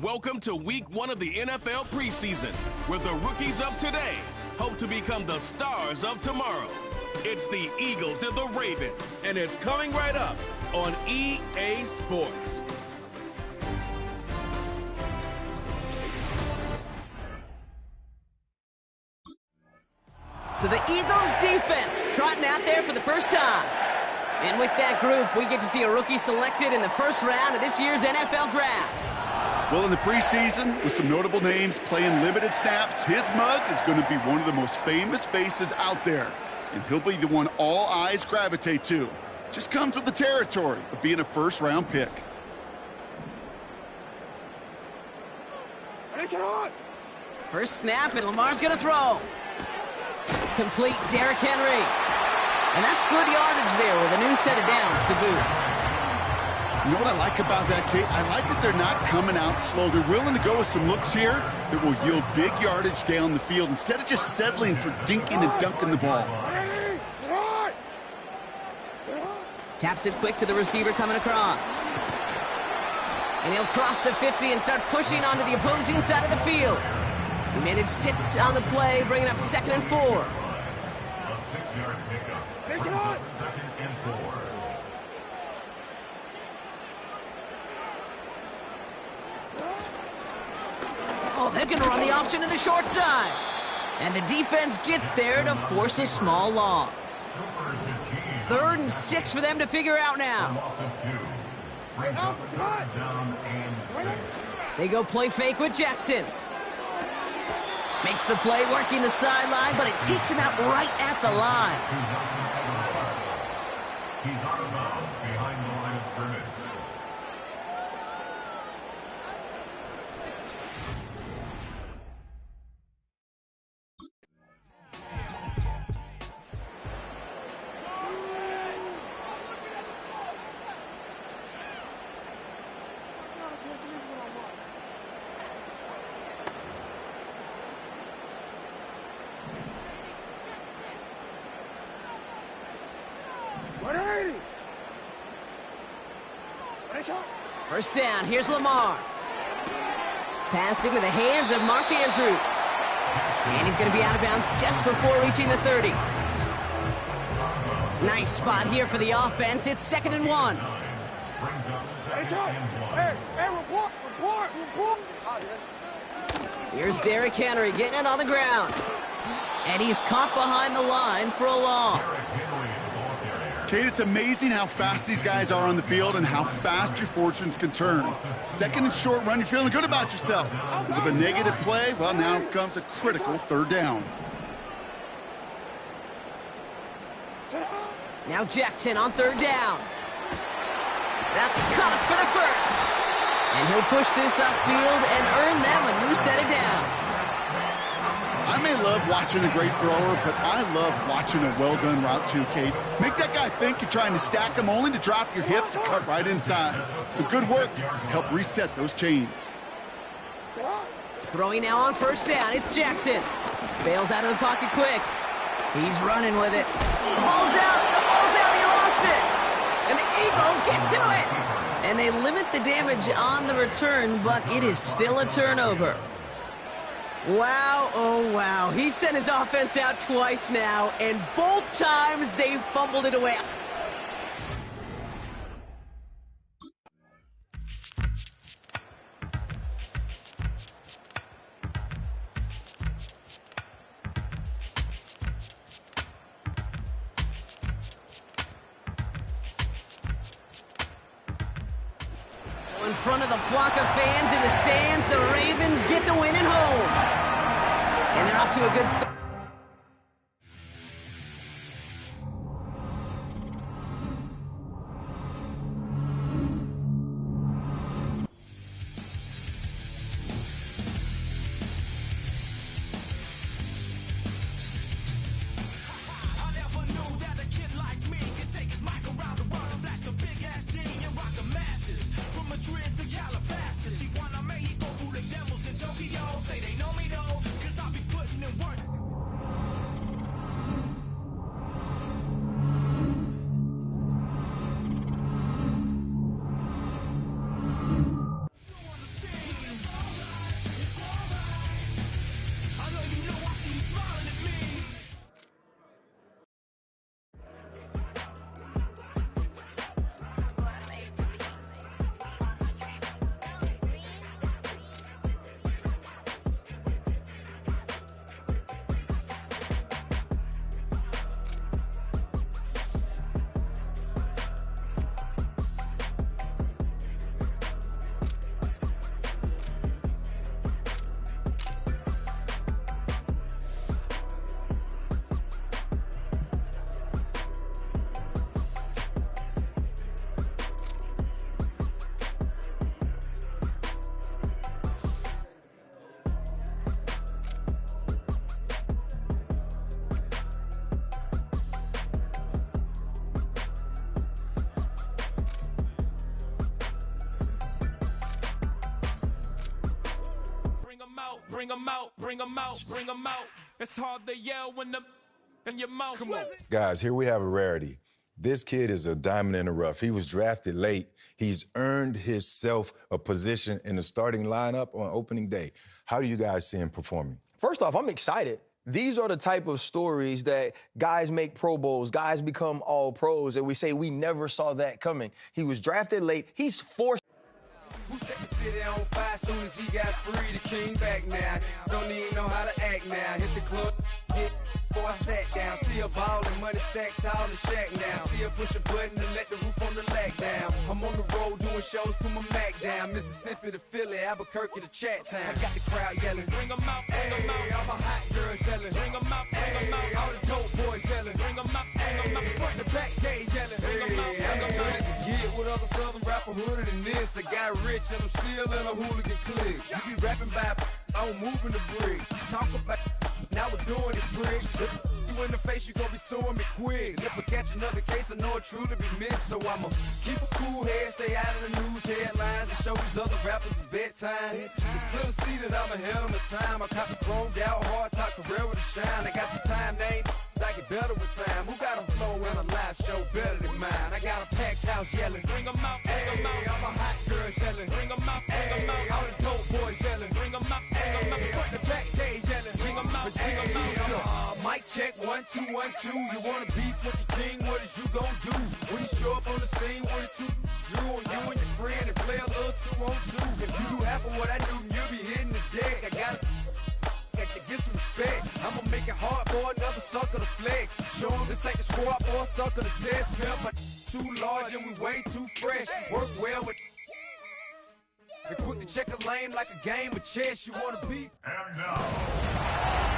Welcome to week 1 of the NFL preseason, where the rookies of today hope to become the stars of tomorrow. It's the Eagles and the Ravens, and it's coming right up on EA Sports. So the Eagles defense trotting out there for the first time. And with that group, we get to see a rookie selected in the first round of this year's NFL Draft. Well, in the preseason, with some notable names playing limited snaps, his mug is going to be one of the most famous faces out there. And he'll be the one all eyes gravitate to. Just comes with the territory of being a first-round pick. First snap, and Lamar's going to throw. Complete, Derrick Henry. And that's good yardage there with a new set of downs to boot. You know what I like about that, Kate? I like that they're not coming out slow. They're willing to go with some looks here that will yield big yardage down the field instead of just settling for dinking and dunking the ball. Taps it quick to the receiver coming across. And he'll cross the 50 and start pushing onto the opposing side of the field. He managed 6 on the play, bringing up 2nd and 4. A 6-yard pickup. 2nd and 4. Oh, they're going to run the option to the short side. And the defense gets there to force a small loss. 3rd and 6 for them to figure out now. They go play fake with Jackson. Makes the play working the sideline, but it takes him out right at the line. He's out of bounds behind the line of scrimmage. First down, here's Lamar. Pass into the hands of Mark Andrews. And he's going to be out of bounds just before reaching the 30. Nice spot here for the offense. It's 2nd and 1. Here's Derrick Henry getting it on the ground. And he's caught behind the line for a loss. Kate, it's amazing how fast these guys are on the field and how fast your fortunes can turn. 2nd and short run, you're feeling good about yourself. With a negative play, well, now comes a critical 3rd down. Now Jackson on 3rd down. That's caught for the first. And he'll push this upfield and earn them a new set of downs. I may love watching a great thrower, but I love watching a well-done route too, Kate. Make that guy think you're trying to stack him only to drop your hips and cut right inside. Some good work to help reset those chains. Throwing now on 1st down, it's Jackson. Bails out of the pocket quick. He's running with it. The ball's out, he lost it. And the Eagles get to it. And they limit the damage on the return, but it is still a turnover. Wow, oh wow. He sent his offense out twice now, and both times they fumbled it away. In front of the flock of fans in the stands, the Ravens get the win at home. And they're off to a good start. Say they know me though, cause I'll be putting in work. bring them out, bring them out, bring them out. It's hard to yell when the in your mouth. Come on. Guys, here we have a rarity. This kid is a diamond in the rough. He was drafted late. He's earned himself a position in the starting lineup on opening day. How do you guys see him performing? First off, I'm excited. These are the type of stories that guys make Pro Bowls, guys become all pros, and we say we never saw that coming. He was drafted late. He's forced. Who set the city on fire soon as he got free? The king back now. Don't even know how to act now. Hit the club, get before I sat down. Still ballin', money stacked tall in shack now. Still push a button and let the roof on the lag down. I'm on the road doing shows, put my Mac down. Mississippi to Philly, Albuquerque to Chat Town. I got the crowd yelling, bring them out, bring them out. All my hot girls yelling, bring them out, bring them out. All the dope boys yelling, bring them out, bring them out. Front the back gate yelling, bring them out, bring them out. Get with other southern rapper hooded than this. I got rich and I'm still in a hooligan clique. You be rapping by I'm moving the bricks. Talk about now we're doing it bricks. If you in the face, you gon' be suing me quick. If I catch another case, I know it truly be missed. So I'ma keep a cool head, stay out of the news headlines, and show these other rappers it's bedtime. It's clear to see that I'm ahead of my time. I caught the chromed out, hard top career with a shine. I got some time, they ain't I get better with time. Who got a flow and a live show better than mine? I got a packed house yelling, bring them out, bring them out. All my hot girls yelling, bring them out, bring them out. All the dope boys yelling, bring them out, bring them out. Front the back day yelling, bring them out, bring them out. Mic check, 1 2 1 2. You wanna beef with the king? What is you gon' do when you show up on the scene with a two drew on you and your friend and play a little 2 on 2? If you do half of what I do, you'll be hitting the deck. I gotta get some respect. I'ma make it hard for another sucker to flex. Show him this ain't the squad for a sucker to test. Pimp, but too large and we way too fresh. Work well with and quick to check a lane like a game of chess. You wanna beat? And now,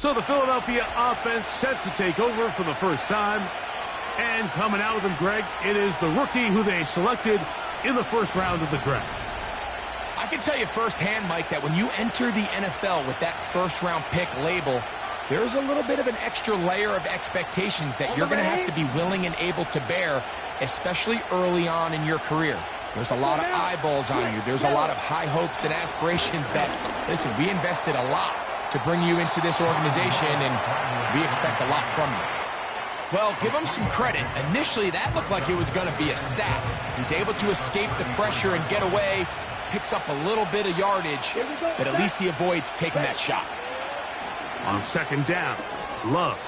So the Philadelphia offense set to take over for the first time. And coming out with them, Greg, it is the rookie who they selected in the first round of the draft. I can tell you firsthand, Mike, that when you enter the NFL with that first-round pick label, there's a little bit of an extra layer of expectations that you're going to have to be willing and able to bear, especially early on in your career. There's a lot of eyeballs on you. There's a lot of high hopes and aspirations that, listen, we invested a lot to bring you into this organization, and we expect a lot from you. Well, give him some credit. Initially, that looked like it was going to be a sack. He's able to escape the pressure and get away, picks up a little bit of yardage, but at least he avoids taking that shot. On second down, Love.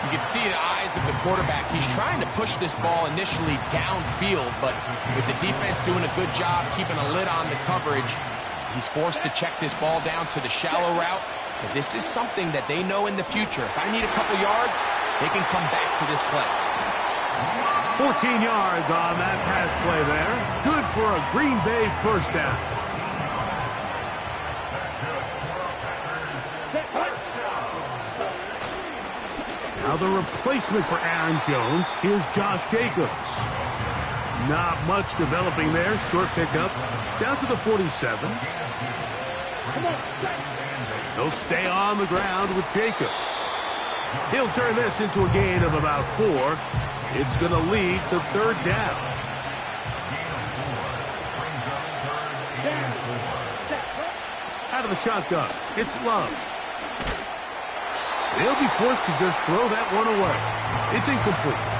You can see the eyes of the quarterback. He's trying to push this ball initially downfield, but with the defense doing a good job keeping a lid on the coverage, he's forced to check this ball down to the shallow route. But this is something that they know in the future. If I need a couple yards, they can come back to this play. 14 yards on that pass play there. Good for a Green Bay first down. Now the replacement for Aaron Jones is Josh Jacobs. Not much developing there. Short pickup. Down to the 47. He'll stay on the ground with Jacobs. He'll turn this into a gain of about 4. It's going to lead to third down. Out of the shotgun, it's Love. They'll be forced to just throw that one away. It's incomplete.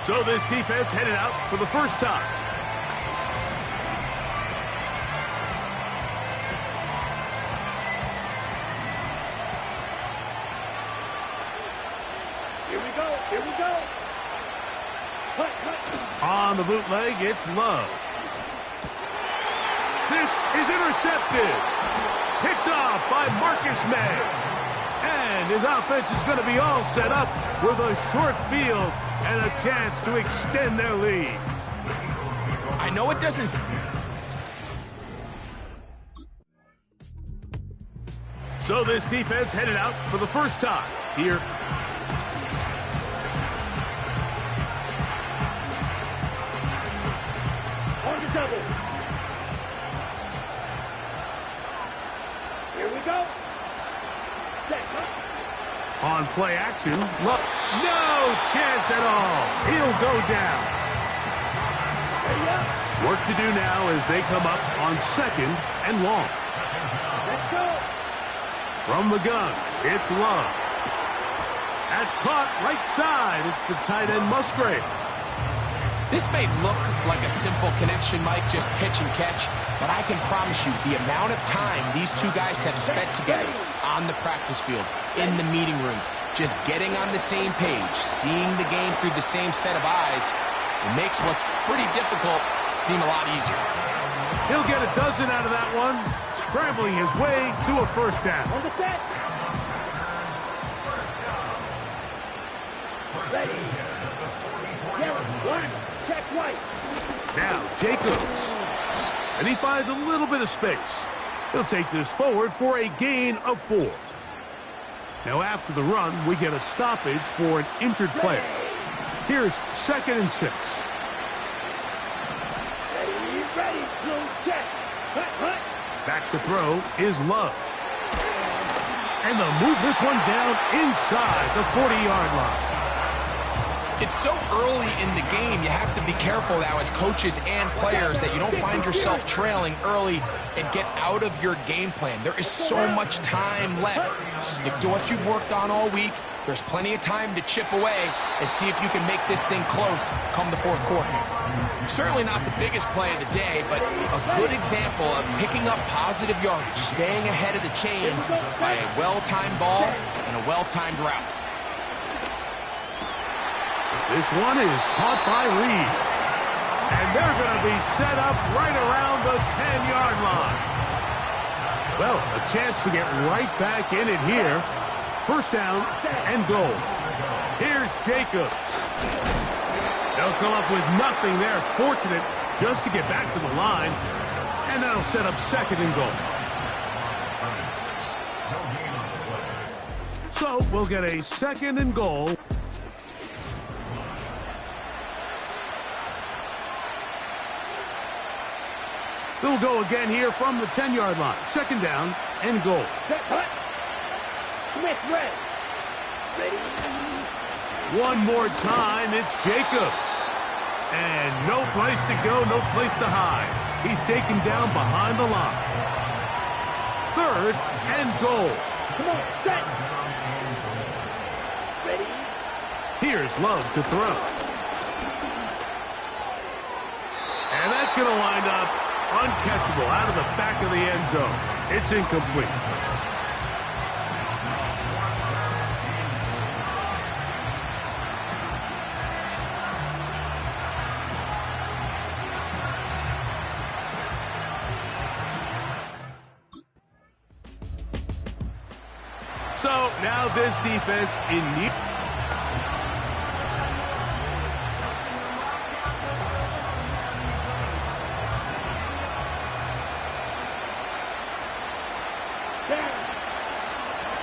So this defense headed out for the first time. Here we go. On the bootleg, it's Love. This is intercepted. Picked off by Marcus May. And his offense is going to be all set up with a short field and a chance to extend their lead. I know it doesn't... So this defense headed out for the first time. here. On the double. Here we go. Set. On play action, look, no chance at all. He'll go down. Ready up. Work to do now as they come up on 2nd and long. Let's go. From the gun, it's Love. That's caught right side. It's the tight end Musgrave. This may look like a simple connection, Mike, just pitch and catch, but I can promise you the amount of time these two guys have spent together on the practice field, in the meeting rooms, just getting on the same page, seeing the game through the same set of eyes, it makes what's pretty difficult seem a lot easier. He'll get a dozen out of that one, scrambling his way to a first down. On the set. Ready. Yellow. One. Check right. Now Jacobs. And he finds a little bit of space. He'll take this forward for a gain of 4. Now after the run, we get a stoppage for an injured player. Here's 2nd and 6. Ready, blue check. Hut, hut. Back to throw is Love. And they'll move this one down inside the 40-yard line. It's so early in the game, you have to be careful now as coaches and players that you don't find yourself trailing early and get out of your game plan. There is so much time left. Stick to what you've worked on all week. There's plenty of time to chip away and see if you can make this thing close come the 4th quarter. Certainly not the biggest play of the day, but a good example of picking up positive yardage, staying ahead of the chains by a well-timed ball and a well-timed route. This one is caught by Reed. And they're going to be set up right around the 10-yard line. Well, a chance to get right back in it here. First down and goal. Here's Jacobs. They'll come up with nothing there. Fortunate just to get back to the line. And that'll set up 2nd and goal. So we'll get a 2nd and goal. They'll go again here from the 10-yard line. 2nd down and goal. Smith red. Ready. One more time, it's Jacobs. And no place to go, no place to hide. He's taken down behind the line. 3rd and goal. Come on, set. Ready. Here's Love to throw. And that's going to wind up uncatchable out of the back of the end zone. It's incomplete. So now this defense in need.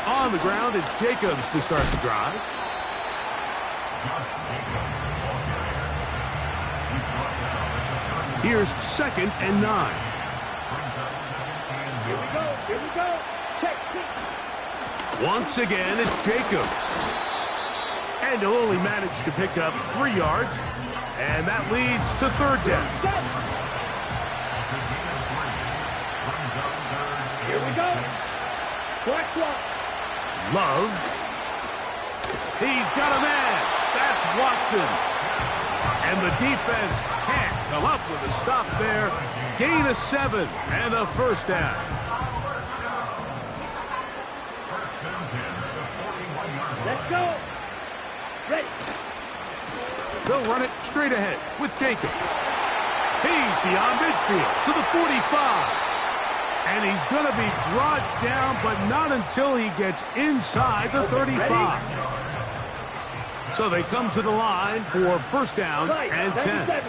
On the ground, it's Jacobs to start the drive. Here's 2nd and 9. Here we go. Check. Once again, it's Jacobs. And he'll only manage to pick up 3 yards. And that leads to 3rd down. Here we go. Black block. Love. He's got a man. That's Watson. And the defense can't come up with a stop there. Gain of 7 and a first down. Let's go. Ready. They'll run it straight ahead with Jacobs. He's beyond midfield to the 45. And he's going to be brought down, but not until he gets inside the 35. So they come to the line for first down and 10.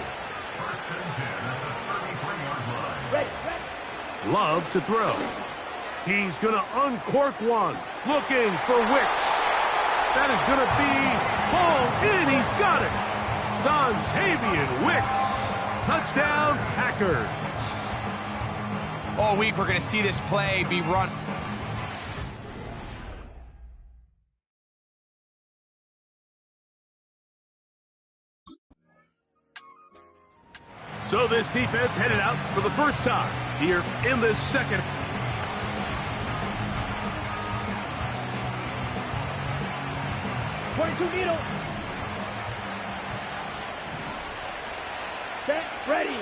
Love to throw. He's going to uncork one. Looking for Wicks. That is going to be hauled in. He's got it. Dontavian Wicks. Touchdown, Packers. All week, we're going to see this play be run. So this defense headed out for the first time here in this second. Needle. Set, ready.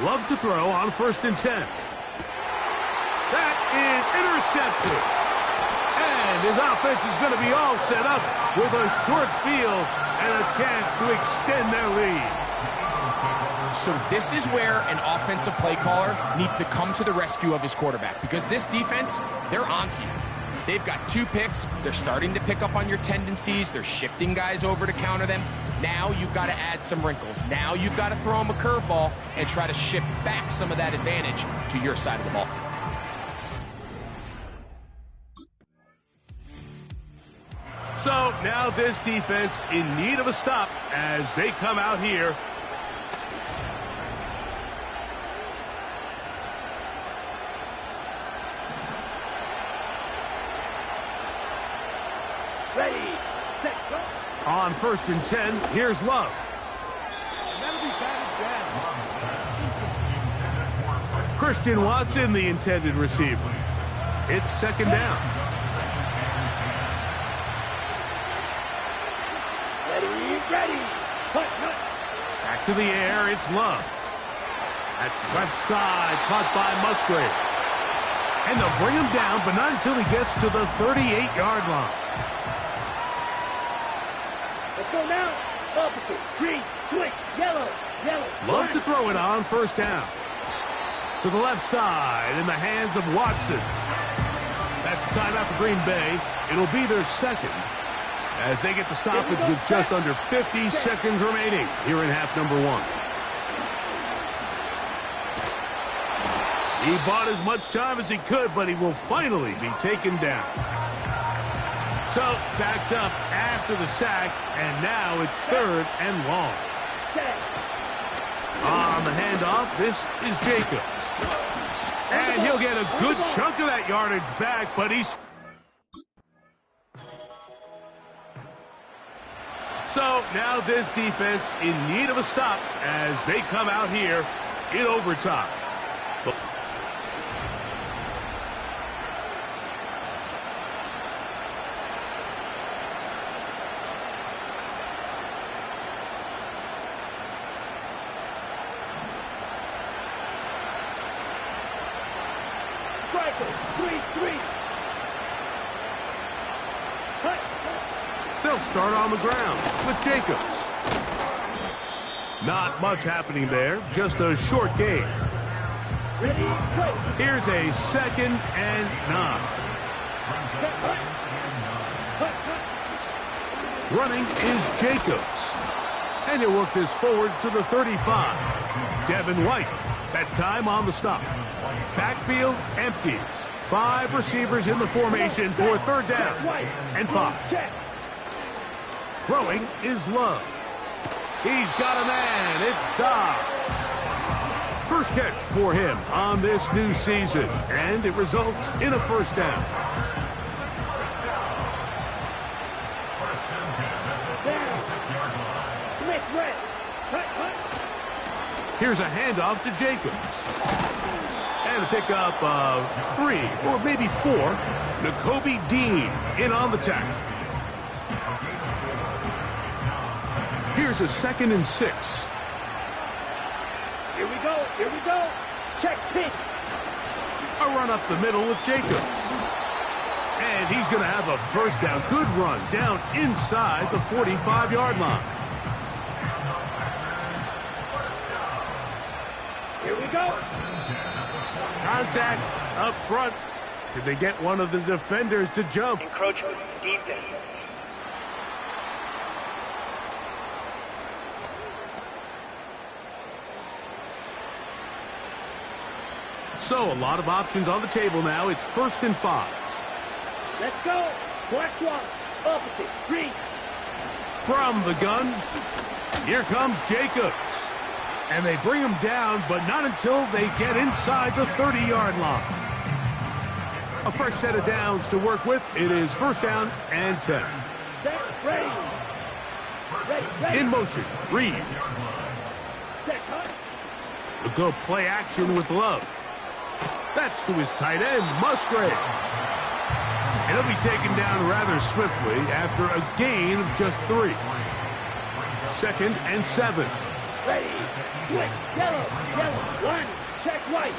Love to throw on 1st and 10. That is intercepted. And his offense is going to be all set up with a short field and a chance to extend their lead. So this is where an offensive play caller needs to come to the rescue of his quarterback, because this defense, they're onto you. They've got 2 picks. They're starting to pick up on your tendencies. They're shifting guys over to counter them. Now you've got to add some wrinkles. Now you've got to throw them a curveball and try to shift back some of that advantage to your side of the ball. So now this defense in need of a stop as they come out here. Ready, set, go. On 1st and 10, here's Love. That'll be batted down. Christian Watson, the intended receiver. It's 2nd down. Ready. Hut. Back to the air, it's Love. That's left side, caught by Musgrave. And they'll bring him down, but not until he gets to the 38-yard line. Let's go now. Opposite. Green, switch, yellow. Love to throw it on 1st down. To the left side, in the hands of Watson. That's a timeout for Green Bay. It'll be their 2nd. As they get the stoppage with just under 50 seconds remaining here in half number 1. He bought as much time as he could, but he will finally be taken down. So, backed up after the sack, and now it's 3rd and long. On the handoff, this is Jacobs. And he'll get a good chunk of that yardage back, but he's... So now this defense in need of a stop as they come out here in overtime. Striker, 3-3. They'll start on the ground with Jacobs. Not much happening there, just a short game. Ready, go. Here's a 2nd and 9. Running is Jacobs. And he'll work this forward to the 35. Devin White, that time on the stop. Backfield empties. 5 receivers in the formation for 3rd down and 5. Throwing is Love. He's got a man. It's Dobbs. First catch for him on this new season, and it results in a 1st down. Here's a handoff to Jacobs. And a pickup of 3 or maybe 4. Nakobe Dean in on the tackle. Here's a 2nd and 6. Here we go. Check pitch. A run up the middle with Jacobs. And he's going to have a 1st down. Good run down inside the 45-yard line. Here we go. Contact up front. Did they get one of the defenders to jump? Encroachment defense. So a lot of options on the table now. It's 1st and 5. Let's go. Black swap. Opposite. Green. From the gun, here comes Jacobs. And they bring him down, but not until they get inside the 30-yard line. A fresh set of downs to work with. It is first down and 10. Set. Ready. Ready. In motion, Reed. Set. Cut. A good play action with Love. That's to his tight end, Musgrave. And he'll be taken down rather swiftly after a gain of just 3. Second and 7. Ready. Switch. Yellow. Yellow. One. Check right.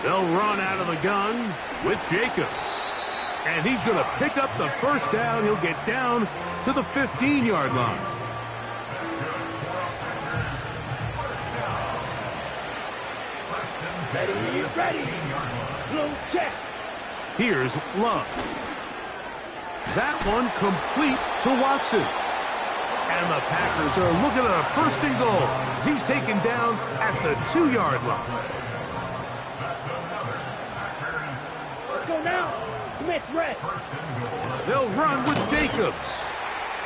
They'll run out of the gun with Jacobs. And he's going to pick up the first down. He'll get down to the 15-yard line. Ready. Ready. Blue check. Here's Love. That one complete to Watson. And the Packers are looking at a first and goal as he's taken down at the 2-yard line. Let's go now. Smith red. They'll run with Jacobs.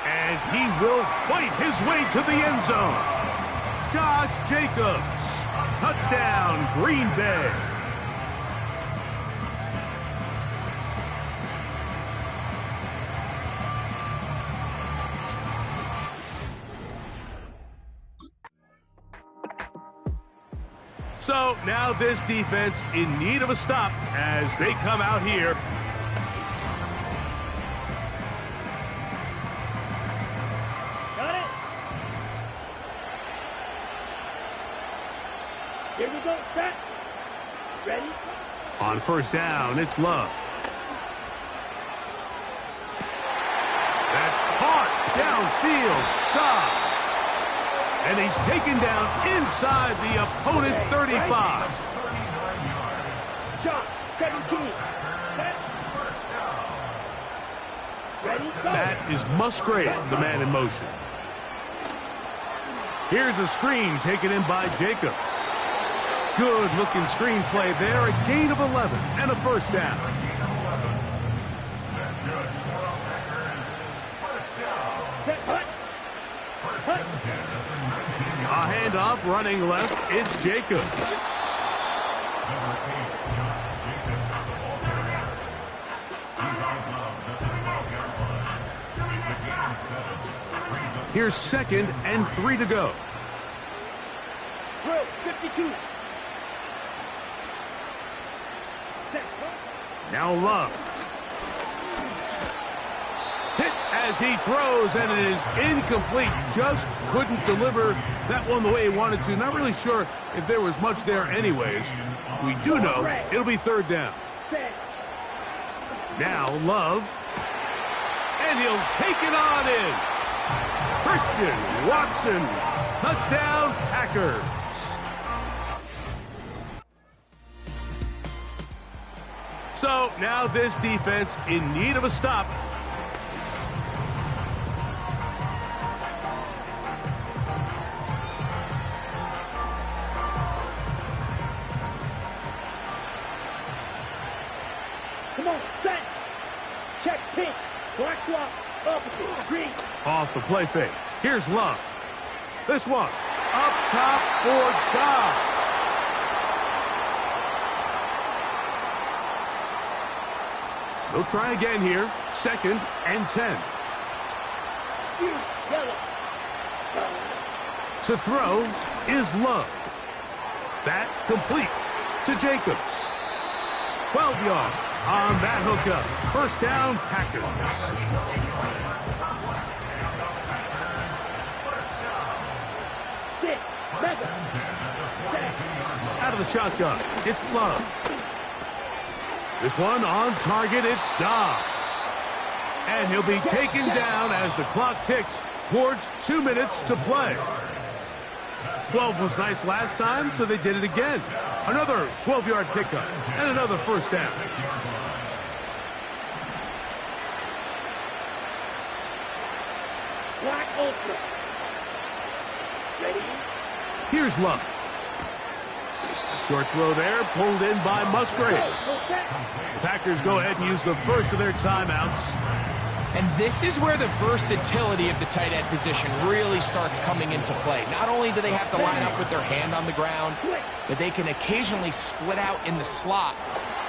And he will fight his way to the end zone. Josh Jacobs. Touchdown, Green Bay. So now this defense in need of a stop as they come out here. Got it. Here we go. Set. Ready. On first down, it's Love. That's caught downfield. Dobbs. And he's taken down inside the opponent's 35. Shot. 17. Set. Ready. Go. That is Musgrave, the man in motion. Here's a screen taken in by Jacobs. Good-looking screen play there. A gain of 11 and a first down. Set. Hut. Hut. A handoff running left. It's Jacobs. Here's second and 3 to go. Drill. 52. Set. Now Love. Hit as he throws, and it is incomplete. Just couldn't deliver that one the way he wanted to. Not really sure if there was much there anyways. We do know it'll be third down. Set. Now Love. And he'll take it on in. Christian Watson. Touchdown, Packers. So now this defense in need of a stop. Come on. Set. Check pink. Black swap. Opposite. Green. Off the play fake. Here's Love. This one. Up top for Dobbs. They'll try again here. Second and 10. Yellow. To throw is Love. That complete to Jacobs. 12 yards on that hookup. First down, Packers. Six. Mega. Out of the shotgun, it's Love. This one on target, it's Dobbs. And he'll be taken down as the clock ticks towards 2 minutes to play. 12 was nice last time, so they did it again. Another 12-yard pickup and another first down. Black Ultra. Ready? Here's Love. Short throw there, pulled in by Musgrave. The Packers go ahead and use the first of their timeouts. And this is where the versatility of the tight end position really starts coming into play. Not only do they have to line up with their hand on the ground, but they can occasionally split out in the slot.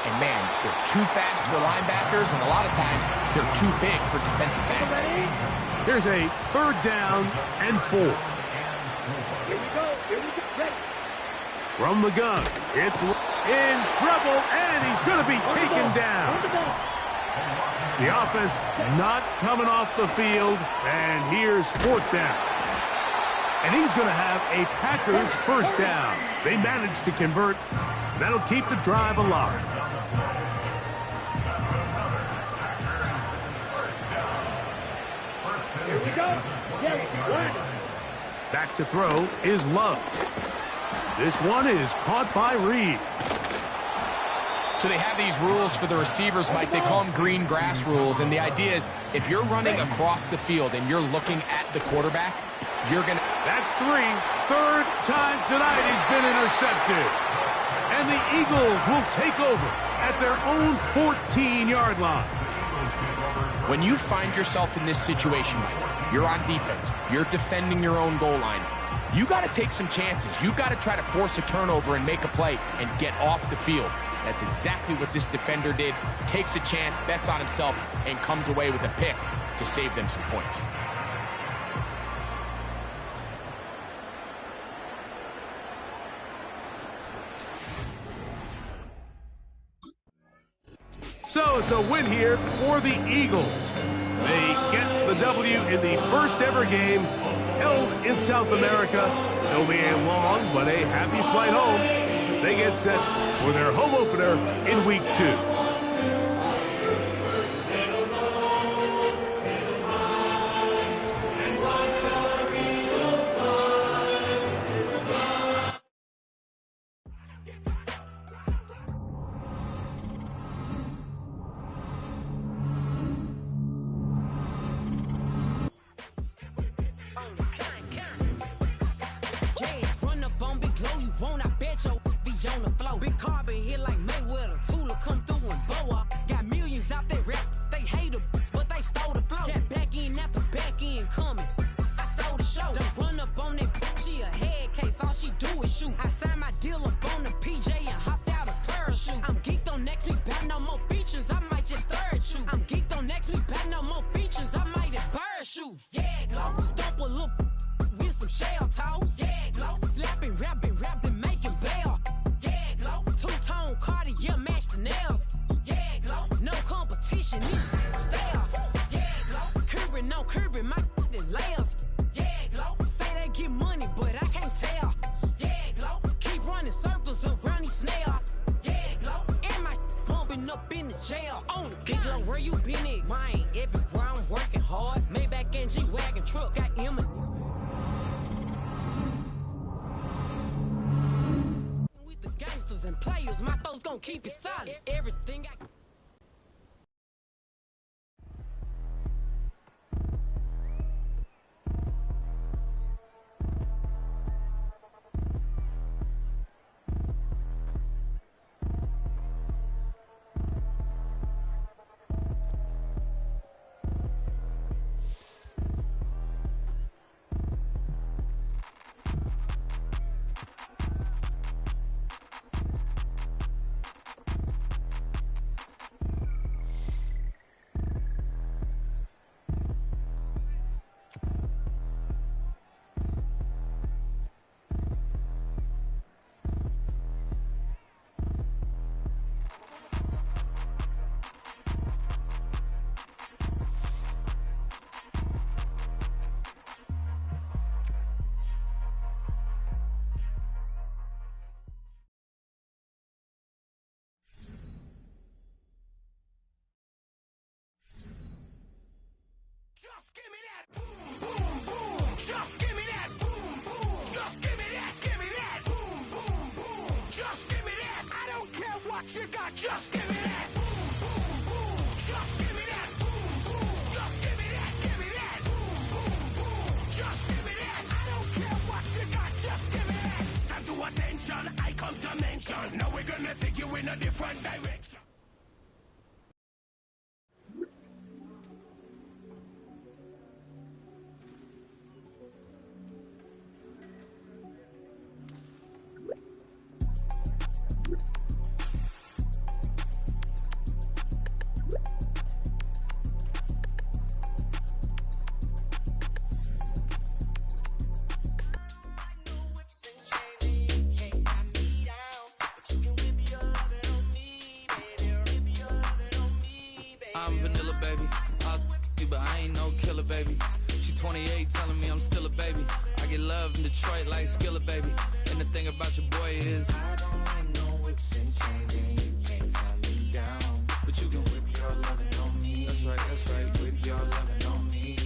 And man, they're too fast for linebackers, and a lot of times they're too big for defensive backs. Here's a 3rd down and 4. Here we go. Ready. From the gun, it's in trouble, and he's going to be taken down. The offense not coming off the field, and here's 4th down. And he's going to have a Packers 1st down. They managed to convert. That'll keep the drive alive. Here we go. Back to throw is Love. This one is caught by Reed. So they have these rules for the receivers, Mike. They call them green grass rules. And the idea is if you're running across the field and you're looking at the quarterback, you're going to... That's 3. 3rd time tonight he's been intercepted. And the Eagles will take over at their own 14-yard line. When you find yourself in this situation, Mike, you're on defense, you're defending your own goal line, you got to take some chances. You got to try to force a turnover and make a play and get off the field. That's exactly what this defender did. Takes a chance, bets on himself, and comes away with a pick to save them some points. So it's a win here for the Eagles. They get the W in the first ever game held in South America. It'll be a long but a happy flight home as they get set for their home opener in Week 2. Keep it solid. Everything I... You got just give me that. Boom, boom, boom. Just give me that. Boom, boom. Just give me that. Give me that. Boom, boom, boom. Just give me that. I don't care what you got. Just give me that. Stand to attention. I come to mention. Now we're gonna take you in a different direction. I'm vanilla, baby. I'll you, but I ain't no killer, baby. She 28, telling me I'm still a baby. I get love in Detroit like Skillet, baby. And the thing about your boy is I don't like no whips and chains, and you can't tie me down. But you can whip your lovin' on me. That's right, whip your lovin' on me.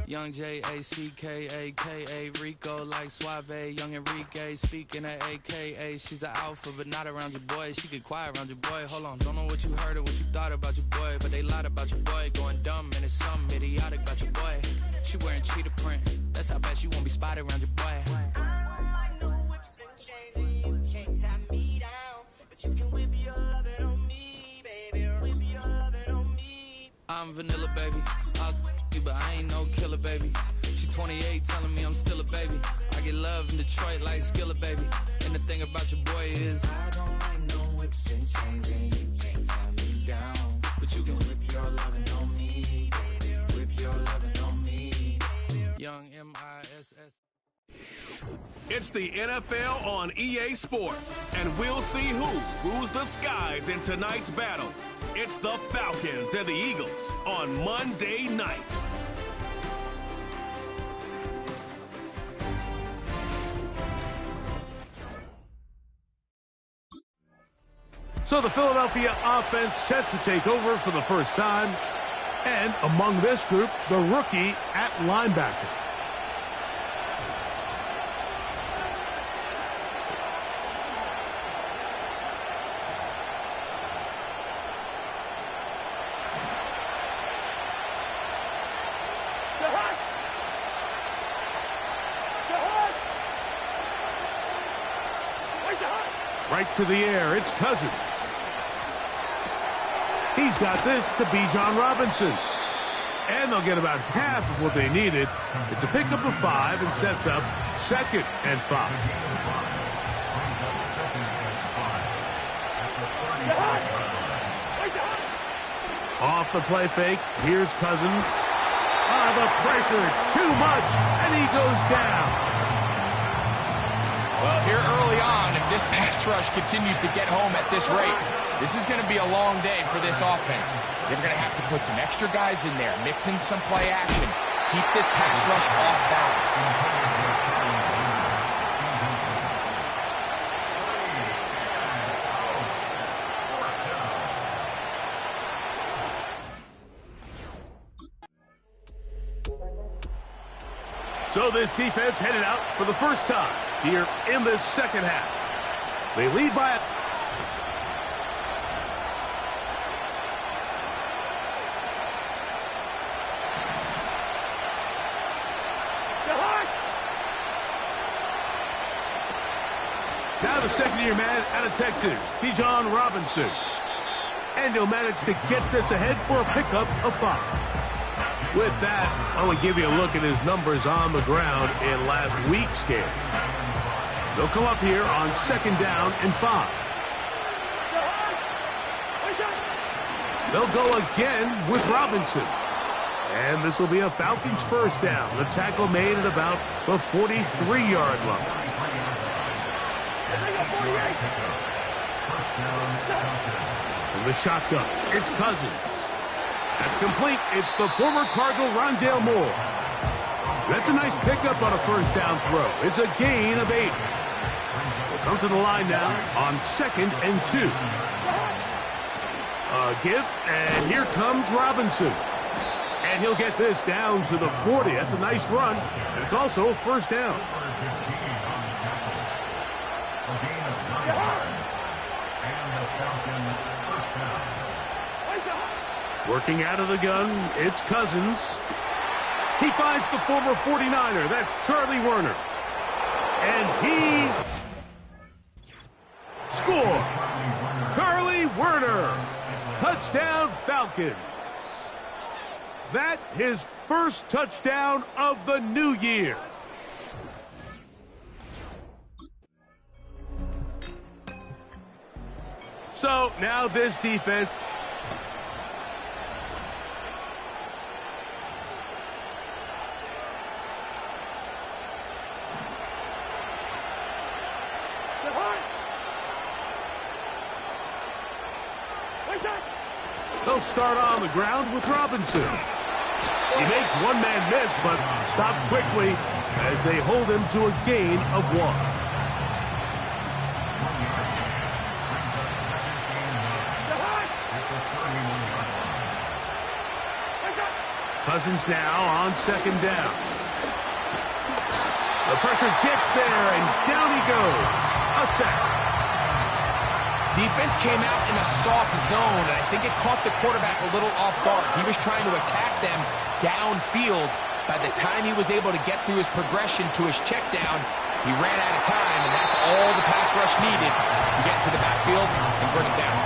Young J-A-C-K-A-K-A, Rico like Suave, Young Enrique, speaking at AKA. She's an alpha, but not around your boy. She get quiet around your boy. Hold on, don't know what you heard or what you thought about your boy, but they lied about your boy. Going dumb, and it's something idiotic about your boy. She wearing cheetah print, that's how bad she won't be spotted around your boy. I don't like no whips and chains, and you can't tie me down, but you can whip your lovin' on me, baby. Whip your lovin' on me. I'm vanilla, baby. I'll you, but I ain't no killer, baby. She 28, telling me I'm still a baby. I get love in Detroit like Skillet, baby. And the thing about your boy is I don't like no whips and chains, and you can't tie me down, but you can whip your lovin' on me, baby. Whip your lovin' on me. Young M-I-S-S. It's the NFL on EA Sports, and we'll see who rules the skies in tonight's battle. It's the Falcons and the Eagles on Monday night. So the Philadelphia offense set to take over for the first time. And among this group, the rookie at linebacker. Right to the air, it's Cousins. He's got this to Bijan Robinson. And they'll get about half of what they needed. It's a pickup of 5 and sets up 2nd and 5. Off the play fake, here's Cousins. The pressure, too much, and he goes down. Well, here early on, if this pass rush continues to get home at this rate, this is going to be a long day for this offense. They're going to have to put some extra guys in there, mix in some play action, keep this pass rush off balance. So this defense headed out for the first time here in this second half. They lead by now the second-year man out of Texas, Bijan Robinson. And he'll manage to get this ahead for a pickup of 5. With that, I will give you a look at his numbers on the ground in last week's game. They'll come up here on 2nd down and 5. They'll go again with Robinson. And this will be a Falcons first down. The tackle made at about the 43-yard line. From the shotgun, it's Cousins. That's complete. It's the former Cardinal Rondale Moore. That's a nice pickup on a first down throw. It's a gain of 8. We'll come to the line now on 2nd and 2. A give, and here comes Robinson. And he'll get this down to the 40. That's a nice run, and it's also a first down. Working out of the gun, it's Cousins. He finds the former 49er. That's Charlie Werner. And he scores. Charlie Werner. Touchdown Falcons. That his first touchdown of the new year. So now this defense. They'll start on the ground with Robinson. He makes one man miss, but stopped quickly as they hold him to a gain of 1. Cousins now on 2nd down. The pressure gets there, and down he goes. A sack. Defense came out in a soft zone, and I think it caught the quarterback a little off guard. He was trying to attack them downfield. By the time he was able to get through his progression to his check down, he ran out of time, and that's all the pass rush needed to get to the backfield and bring it down.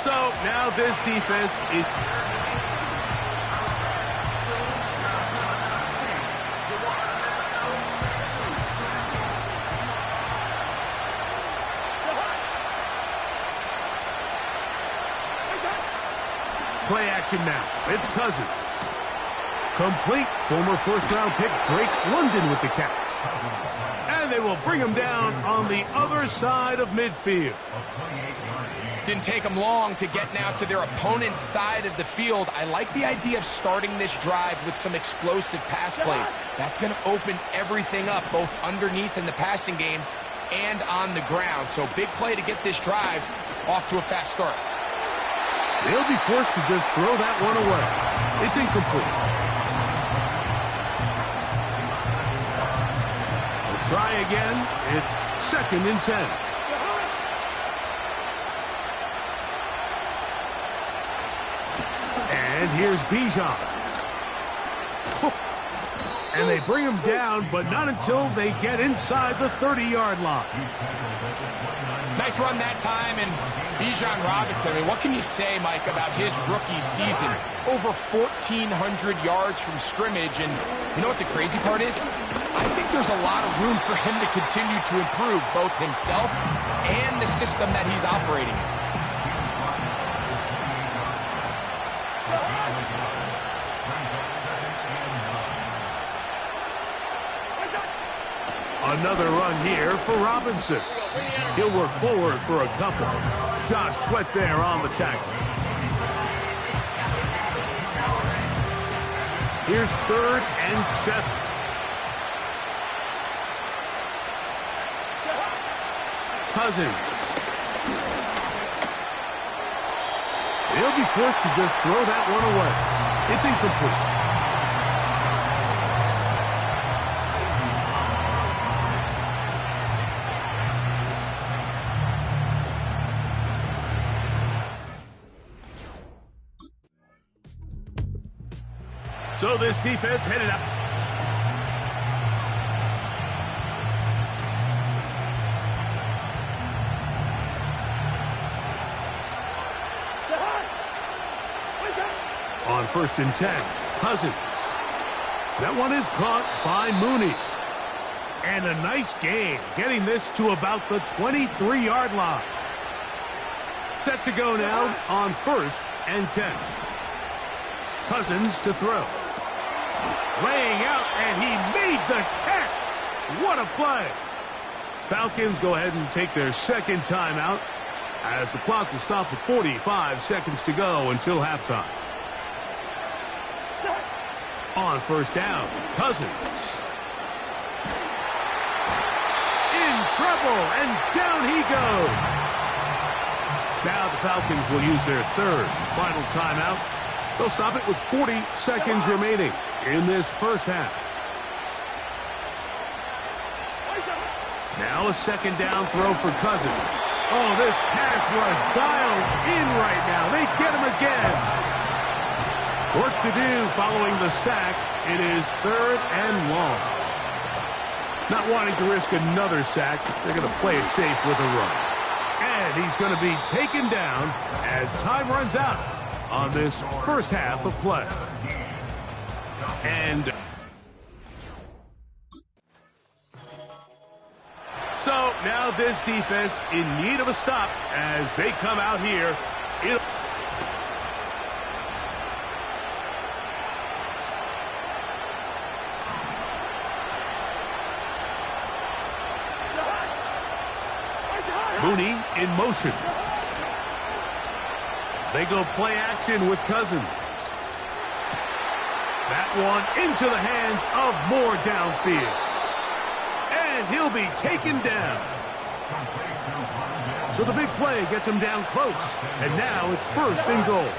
So now this defense is... Play action now. It's Cousins. Complete. Former first-round pick Drake London with the catch. And they will bring him down on the other side of midfield. Didn't take them long to get now to their opponent's side of the field. I like the idea of starting this drive with some explosive pass plays. That's going to open everything up, both underneath in the passing game and on the ground. So big play to get this drive off to a fast start. They'll be forced to just throw that one away. It's incomplete. They'll try again. It's 2nd and 10. And here's Bijan. And they bring him down, but not until they get inside the 30-yard line. Nice run that time, and Bijan Robinson, I mean, what can you say, Mike, about his rookie season? Over 1,400 yards from scrimmage, and you know what the crazy part is? I think there's a lot of room for him to continue to improve both himself and the system that he's operating in. Another run here for Robinson. He'll work forward for a couple. Josh Sweat there on the tackle. Here's 3rd and 7. Cousins. They'll be forced to just throw that one away. It's incomplete. So this defense headed up. On 1st and 10, Cousins. That one is caught by Mooney. And a nice gain, getting this to about the 23-yard line. Set to go now on 1st and 10. Cousins to throw. Laying out, and he made the catch. What a play. Falcons go ahead and take their 2nd timeout as the clock will stop at 45 seconds to go until halftime. On 1st down, Cousins. In trouble, and down he goes. Now the Falcons will use their 3rd and final timeout. They'll stop it with 40 seconds remaining in this first half. Now a 2nd down throw for Cousins. Oh, this pass rush dialed in right now. They get him again. Work to do following the sack. It is 3rd and long. Not wanting to risk another sack, they're going to play it safe with a run. And he's going to be taken down as time runs out on this first half of play. And so now this defense in need of a stop as they come out here. Mooney in motion. They go play action with Cousins. That one into the hands of Moore downfield. And he'll be taken down. So the big play gets him down close. And now it's 1st and goal.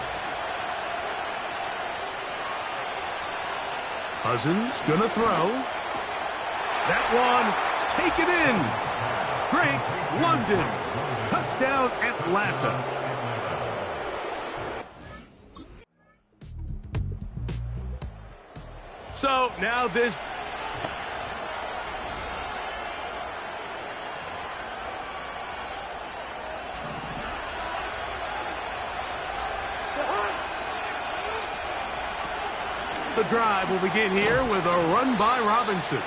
Cousins gonna throw. That one taken in. Drake London. Touchdown Atlanta. So now this... The drive will begin here with a run by Robinson.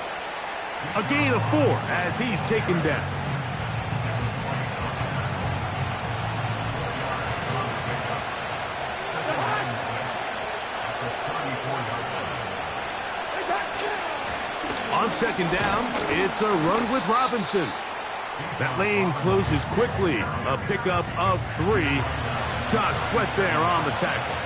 A gain of 4 as he's taken down. On 2nd down, it's a run with Robinson. That lane closes quickly. A pickup of 3. Josh Sweat there on the tackle.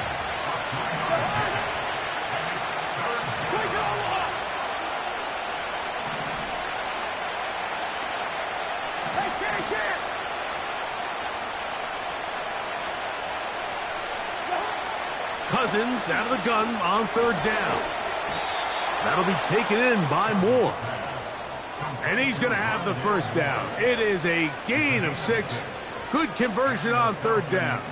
Cousins out of the gun on 3rd down. That'll be taken in by Moore. And he's going to have the 1st down. It is a gain of 6. Good conversion on 3rd down.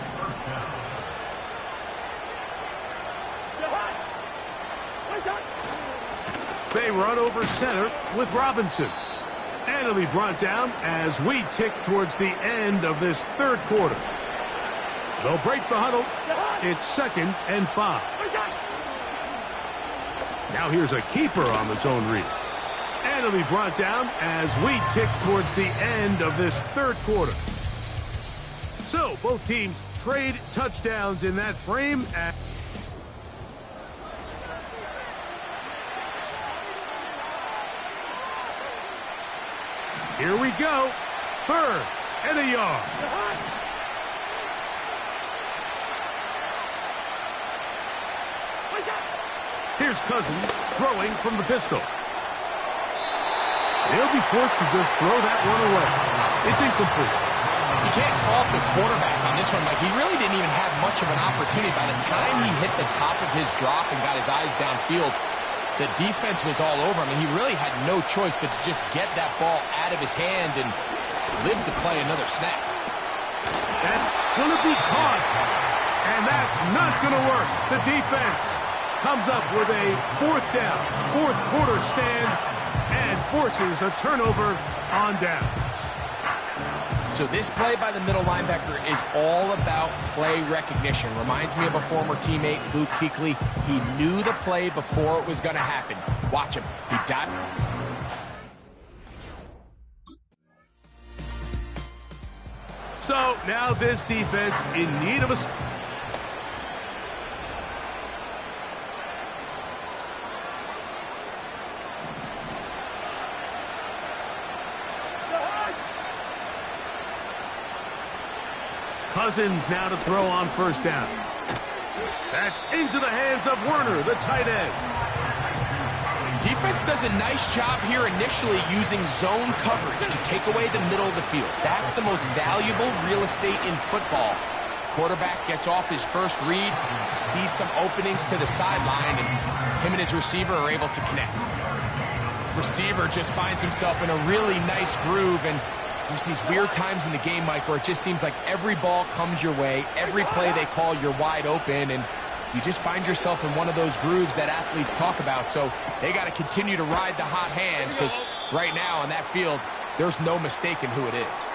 They run over center with Robinson. And it'll be brought down as we tick towards the end of this 3rd quarter. They'll break the huddle. It's 2nd and 5. Now here's a keeper on the zone read. And it'll be brought down as we tick towards the end of this 3rd quarter. So both teams trade touchdowns in that frame. Here we go. 3rd and a yard. Here's Cousins throwing from the pistol. He'll be forced to just throw that one away. It's incomplete. You can't fault the quarterback on this one, Mike. He really didn't even have much of an opportunity. By the time he hit the top of his drop and got his eyes downfield, the defense was all over him, and he really had no choice but to just get that ball out of his hand and live to play another snap. That's going to be caught, and that's not going to work. The defense comes up with a 4th down, 4th quarter stand, and forces a turnover on downs. So this play by the middle linebacker is all about play recognition. Reminds me of a former teammate, Luke Kuechly. He knew the play before it was going to happen. Watch him. He dived. So now this defense in need of a... Cousins now to throw on 1st down. That's into the hands of Werner, the tight end. Defense does a nice job here initially using zone coverage to take away the middle of the field. That's the most valuable real estate in football. Quarterback gets off his first read, sees some openings to the sideline, and him and his receiver are able to connect. Receiver just finds himself in a really nice groove, and there's these weird times in the game, Mike, where it just seems like every ball comes your way, every play they call, you're wide open, and you just find yourself in one of those grooves that athletes talk about. So they got to continue to ride the hot hand, because right now on that field, there's no mistaking who it is.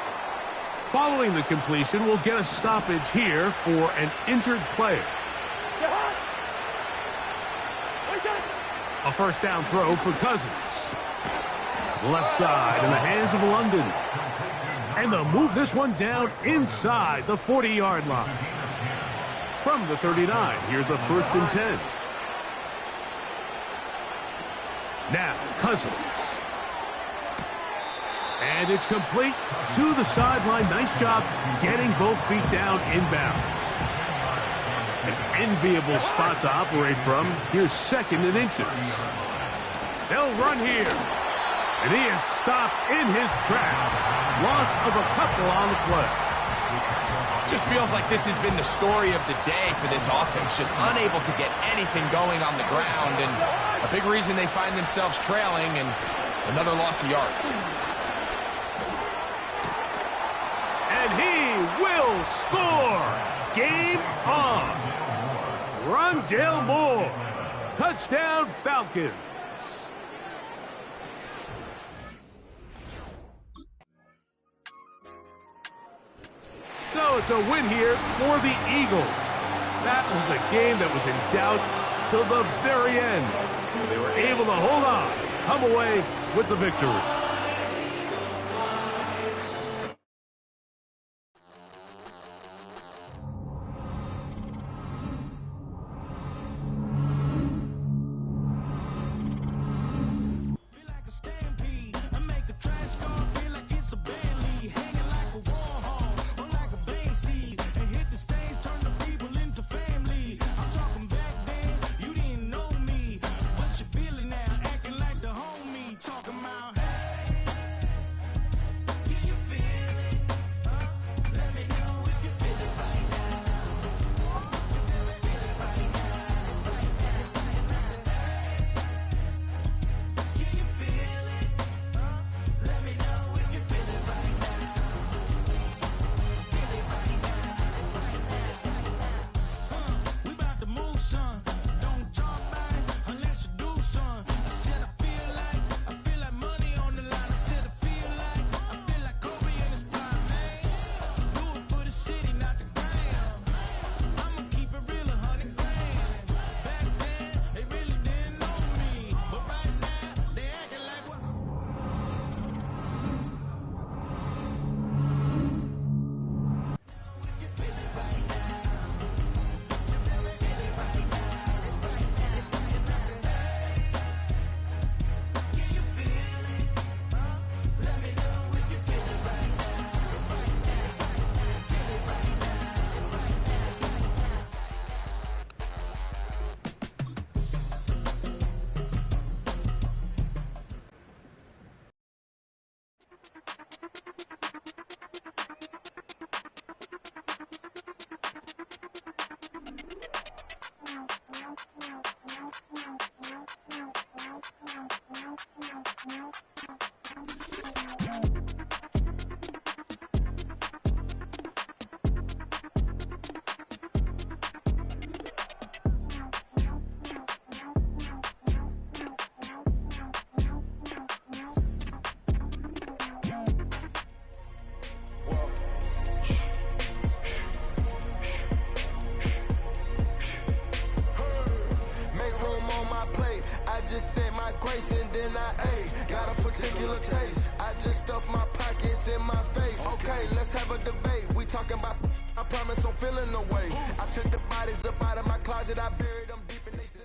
Following the completion, we'll get a stoppage here for an injured player. A 1st down throw for Cousins. Left side in the hands of London. And they'll move this one down inside the 40-yard line. From the 39, here's a 1st and 10. Now, Cousins. And it's complete to the sideline. Nice job getting both feet down inbounds. An enviable spot to operate from. Here's 2nd and inches. They'll run here. And he is stopped in his tracks. Loss of a couple on the play. Just feels like this has been the story of the day for this offense. Just unable to get anything going on the ground. And a big reason they find themselves trailing and another loss of yards. And he will score. Game on. Rondale Moore. Touchdown Falcons. So it's a win here for the Eagles. That was a game that was in doubt till the very end. They were able to hold on, come away with the victory. grace and then I got a particular taste. I just stuff my pockets in my face. Okay, let's have a debate. We talking about, I promise I'm feeling the way. I took the bodies up out of my closet, I buried them deep and they still.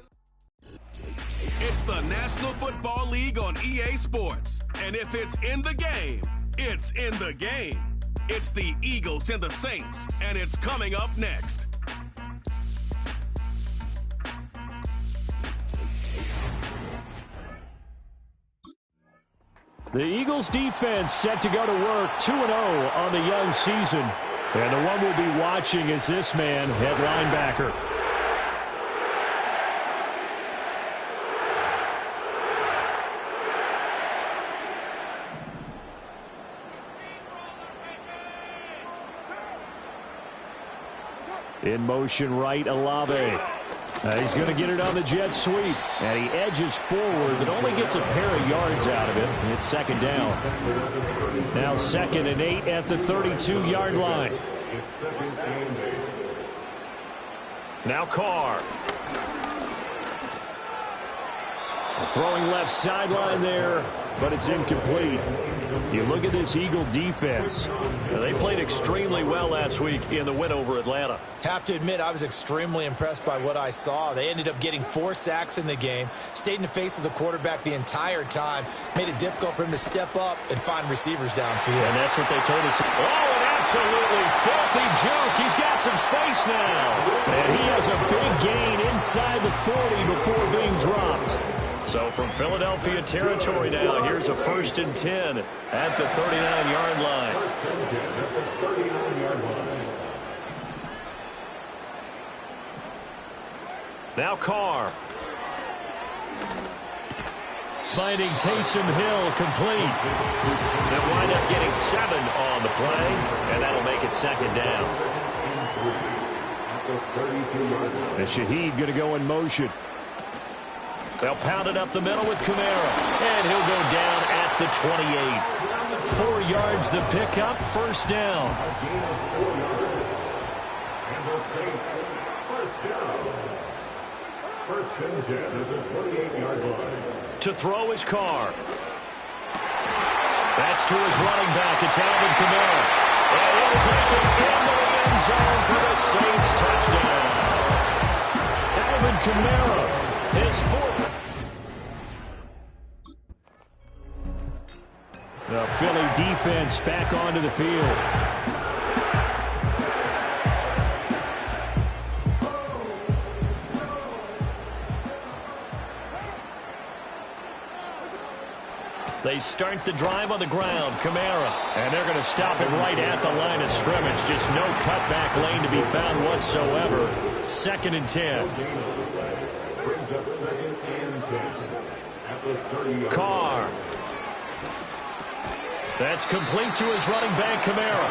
It's the National Football League on EA Sports. And if it's in the game, it's in the game. It's the Eagles and the Saints, and it's coming up next. The Eagles defense set to go to work 2-0 on the young season. And the one we'll be watching is this man at linebacker. In motion right, Olave. He's going to get it on the jet sweep. And he edges forward, but only gets a pair of yards out of it. It's second down. Now 2nd and 8 at the 32-yard line. Now Carr. Throwing left sideline there, but it's incomplete. You look at this Eagle defense. They played extremely well last week in the win over Atlanta. Have to admit, I was extremely impressed by what I saw. They ended up getting 4 sacks in the game, stayed in the face of the quarterback the entire time, made it difficult for him to step up and find receivers downfield. And that's what they told us. Oh, an absolutely filthy juke. He's got some space now. And he has a big gain inside the 40 before being dropped. So from Philadelphia territory now, here's a 1st and 10 at the 39-yard line. Now Carr. Finding Taysom Hill complete. They'll wind up getting 7 on the play, and that'll make it 2nd down. And Shaheed going to go in motion. They'll pound it up the middle with Kamara, and he'll go down at the 28. 4 yards the pickup, 1st down. And the Saints, 1st down. 1st and 10 at the 28-yard line. To throw his Carr. That's to his running back. It's Alvin Kamara. And he'll take it into the end zone for the Saints touchdown. Alvin Kamara. His 4th. The Philly defense back onto the field. They start the drive on the ground. Kamara. And they're going to stop it right at the line of scrimmage. Just no cutback lane to be found whatsoever. 2nd and 10. Brings up 2nd and 10 at the 30-yard Carr. That's complete to his running back, Kamara.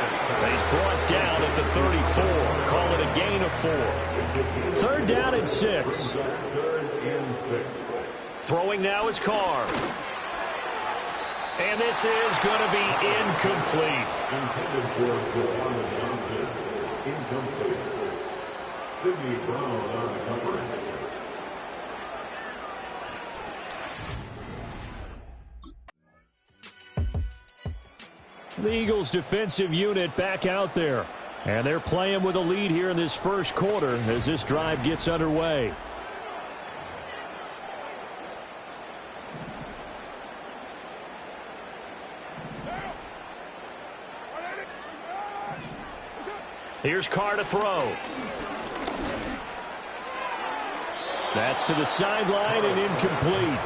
He's brought down at the 34. Call it a gain of 4. 3rd down and 6. 3rd and 6. Throwing now is Carr. And this is going to be incomplete. Intended for Jawan Johnson. Incomplete. Sidney Brown on the coverage. The Eagles defensive unit back out there. And they're playing with a lead here in this 1st quarter as this drive gets underway. Here's Carr to throw. That's to the sideline and incomplete.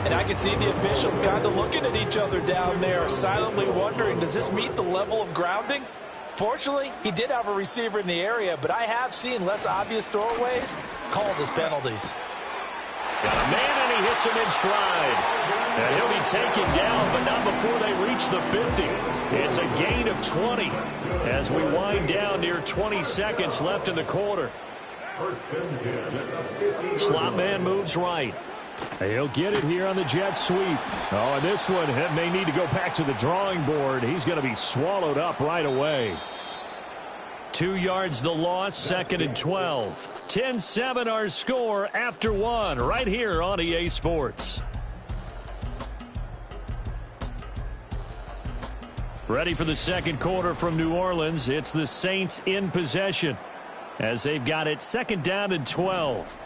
And I can see the officials kind of looking at each other down there, silently wondering, does this meet the level of grounding? Fortunately, he did have a receiver in the area, but I have seen less obvious throwaways called as penalties. Got a man, and he hits him in stride. And he'll be taken down, but not before they reach the 50. It's a gain of 20 as we wind down near 20 seconds left in the quarter. Slot man moves right. He'll get it here on the jet sweep. Oh, and this one may need to go back to the drawing board. He's going to be swallowed up right away. 2 yards the loss, 2nd and 12. 10-7 our score after 1 right here on EA Sports. Ready for the 2nd quarter from New Orleans. It's the Saints in possession as they've got it 2nd down and 12.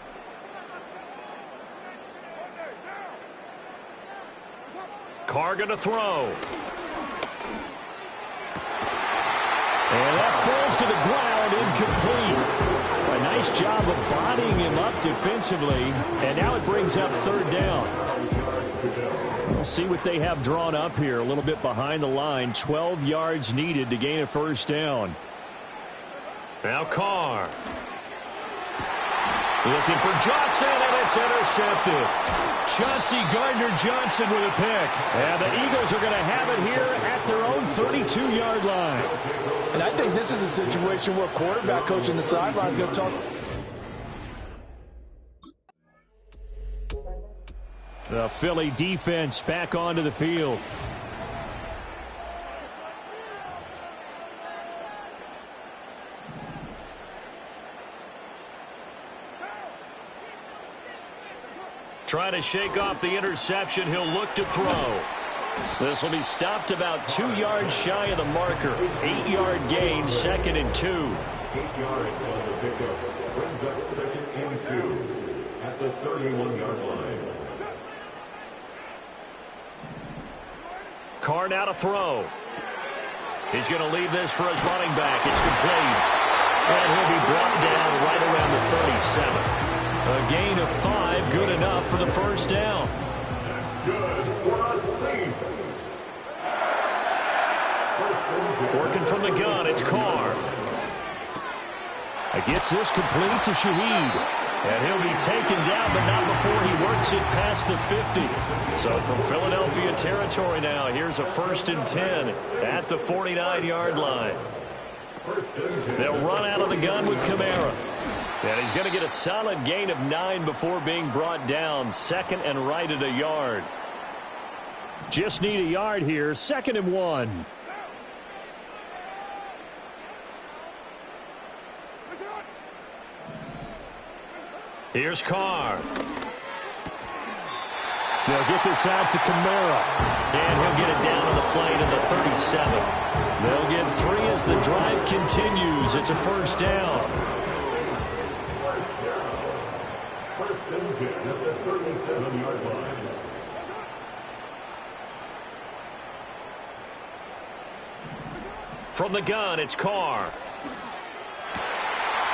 Carr going to throw. And that falls to the ground, incomplete. A nice job of bodying him up defensively, and now it brings up 3rd down. We'll see what they have drawn up here, a little bit behind the line. 12 yards needed to gain a 1st down. Now Carr. Looking for Johnson, and it's intercepted. Chauncey Gardner-Johnson with a pick. And the Eagles are going to have it here at their own 32-yard line. And I think this is a situation where quarterback coach in the sideline is going to talk. The Philly defense back onto the field. Trying to shake off the interception. He'll look to throw. This will be stopped about 2 yards shy of the marker. 8-yard gain, 2nd and 2. 8 yards on the pickup. Brings up 2nd and 2 at the 31-yard line. Carr now to throw. He's going to leave this for his running back. It's complete. And he'll be brought down right around the 37. A gain of 5, good enough for the first down. That's good for the Saints. Working from the gun, it's Carr. Gets this complete to Shaheed. And he'll be taken down, but not before he works it past the 50. So from Philadelphia territory now, here's a 1st and 10 at the 49-yard line. They'll run out of the gun with Kamara. And he's going to get a solid gain of 9 before being brought down. 2nd and right at a yard. Just need a yard here. 2nd and 1. Here's Carr. They'll get this out to Kamara. And he'll get it down to the play to the 37. They'll get 3 as the drive continues. It's a first down. First and 10 at the 37-yard line. From the gun, it's Carr.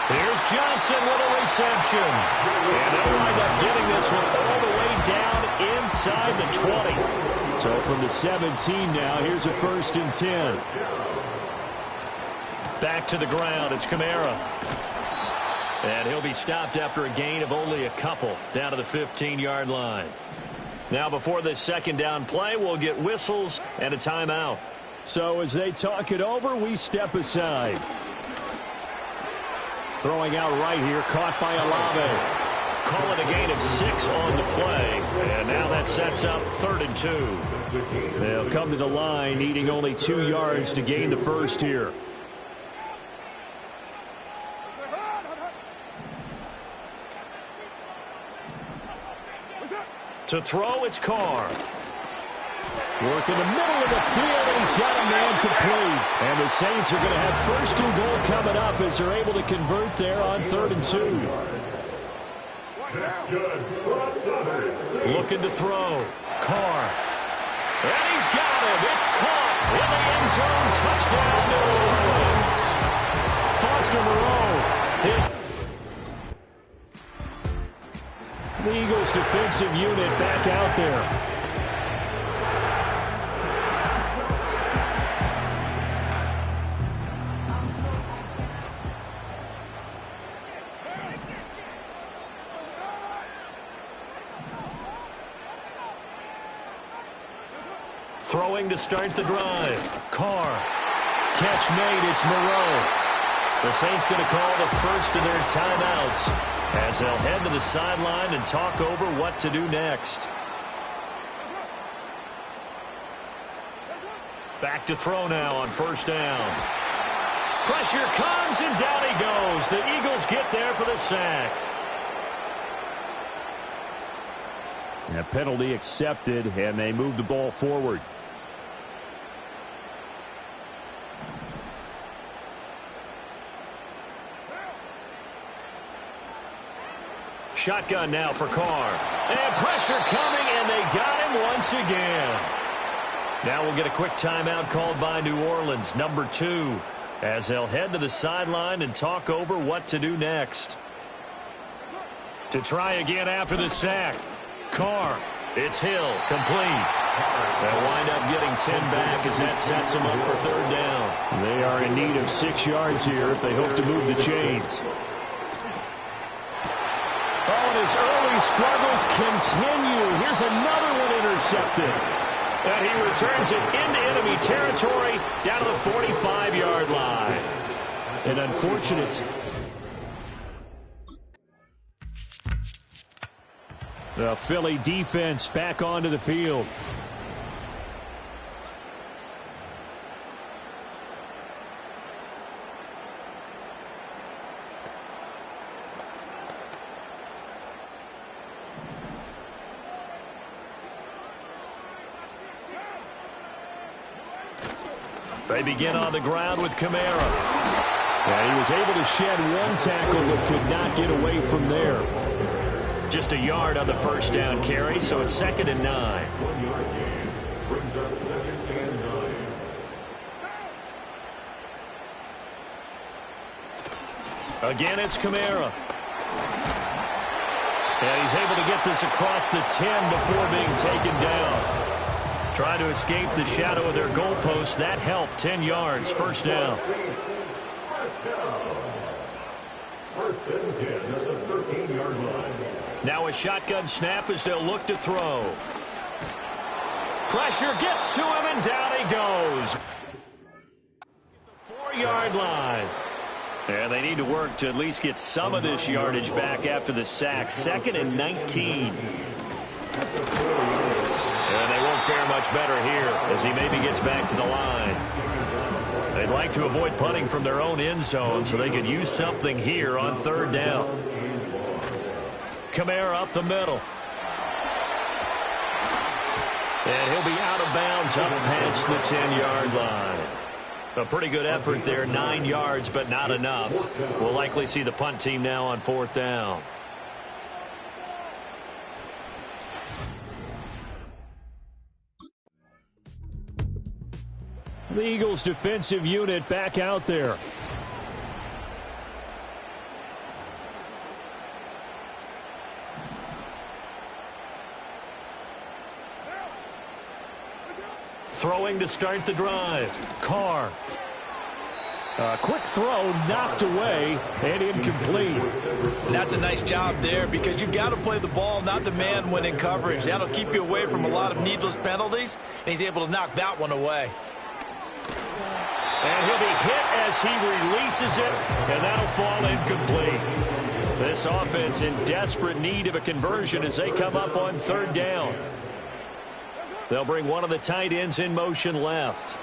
Here's Johnson with a reception. And they'll wind up getting this one all the way down inside the 20. So from the 17 now, here's a 1st and 10. Back to the ground, it's Kamara. And he'll be stopped after a gain of only a couple down to the 15-yard line. Now before this 2nd down play, we'll get whistles and a timeout. So as they talk it over, we step aside. Throwing out right here, caught by Olave. Call it a gain of 6 on the play. And now that sets up 3rd and 2. They'll come to the line, needing only 2 yards to gain the first here. To throw, it's Carr. Work in the middle of the field, and he's got a man complete. And the Saints are going to have 1st and goal coming up as they're able to convert there on 3rd and 2. Looking to throw. Carr. And he's got it. It's caught in the end zone. Touchdown, New Orleans. The Eagles defensive unit back out there. Throwing to start the drive. Carr. Catch made. It's Moreau. The Saints going to call the first of their timeouts as they'll head to the sideline and talk over what to do next. Back to throw now on 1st down. Pressure comes and down he goes. The Eagles get there for the sack. A penalty accepted, and they move the ball forward. Shotgun now for Carr. And pressure coming, and they got him once again. Now we'll get a quick timeout called by New Orleans, number 2, as they'll head to the sideline and talk over what to do next. To try again after the sack. Carr. It's Hill. Complete. They'll wind up getting 10 back as that sets them up for 3rd down. They are in need of 6 yards here if they hope to move the chains. Oh, and his early struggles continue. Here's another one intercepted. And he returns it into enemy territory down to the 45-yard line. An unfortunate... The Philly defense back onto the field. They begin on the ground with Kamara. And he was able to shed one tackle but could not get away from there. Just a yard on the first down carry, so it's 2nd and 9. 1 yard gain brings up 2nd and 9. Again, it's Kamara. And he's able to get this across the 10 before being taken down. Trying to escape the shadow of their goalpost. That helped. 10 yards, first down. First and 10 at the 13-yard line. Now a shotgun snap as they'll look to throw. Pressure gets to him, and down he goes. 4-yard line. And they need to work to at least get some of this yardage back after the sack. 2nd and 19. And they won't fare much better here as he maybe gets back to the line. They'd like to avoid punting from their own end zone so they could use something here on 3rd down. Kamara up the middle. And he'll be out of bounds up past the 10-yard line. A pretty good effort there, 9 yards, but not enough. We'll likely see the punt team now on 4th down. The Eagles defensive unit back out there. Throwing to start the drive. Carr. A quick throw knocked away and incomplete. And that's a nice job there because you've got to play the ball, not the man when in coverage. That'll keep you away from a lot of needless penalties, and he's able to knock that one away. And he'll be hit as he releases it, and that'll fall incomplete. This offense in desperate need of a conversion as they come up on 3rd down. They'll bring one of the tight ends in motion left.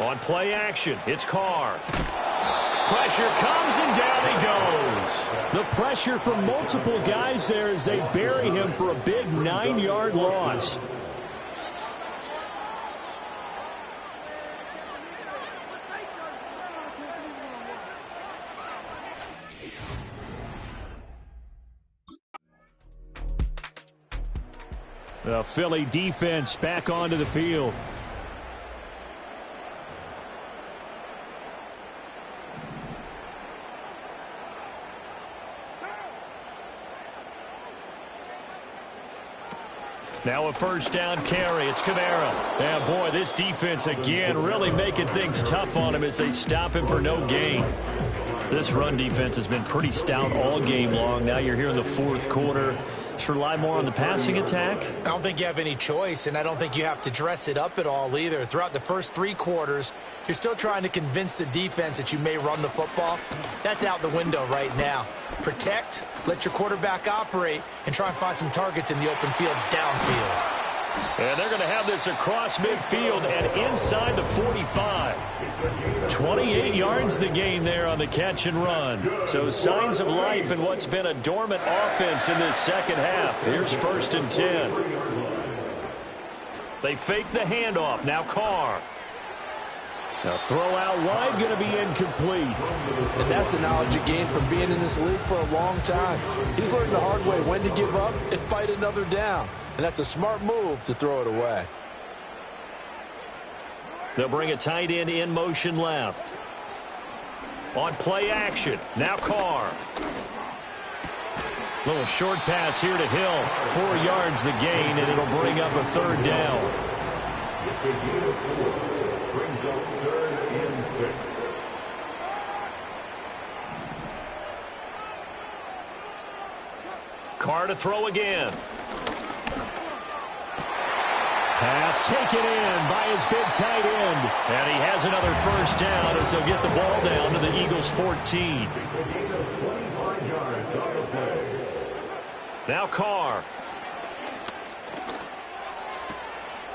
On play action, it's Carr. Pressure comes, and down he goes. The pressure from multiple guys there as they bury him for a big 9-yard loss. The Philly defense back onto the field. Now a 1st down carry. It's Kamara. And boy, this defense again really making things tough on him as they stop him for no gain. This run defense has been pretty stout all game long. Now you're here in the 4th quarter. Just rely more on the passing attack? I don't think you have any choice, and I don't think you have to dress it up at all either. Throughout the first 3 quarters, you're still trying to convince the defense that you may run the football. That's out the window right now. Protect, let your quarterback operate, and try and find some targets in the open field downfield. And they're going to have this across midfield and inside the 45. 28 yards the gain there on the catch and run. So signs of life in what's been a dormant offense in this second half. Here's 1st and 10. They fake the handoff. Now Carr. Now throw out wide, going to be incomplete. And that's the knowledge you gain from being in this league for a long time. He's learned the hard way when to give up and fight another down. And that's a smart move to throw it away. They'll bring a tight end in motion left. On play action. Now Carr. Little short pass here to Hill. 4 yards the gain, and it'll bring up a 3rd down. It's a gain of 4. Brings up 3rd and 6. Carr to throw again. Pass taken in by his big tight end. And he has another 1st down as they'll get the ball down to the Eagles' 14. Now Carr.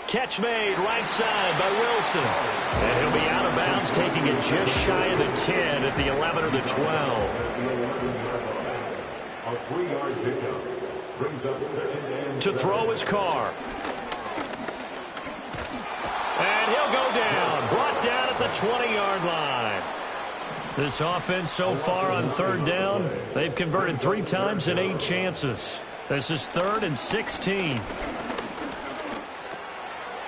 Catch made right side by Wilson. And he'll be out of bounds, taking it just shy of the 10 at the 11 or the 12. A 3-yard pickup brings up 2nd and to throw is Carr. And he'll go down. Brought 20-yard line. This offense so far on third down, they've converted 3 times in 8 chances. This is 3rd and 16.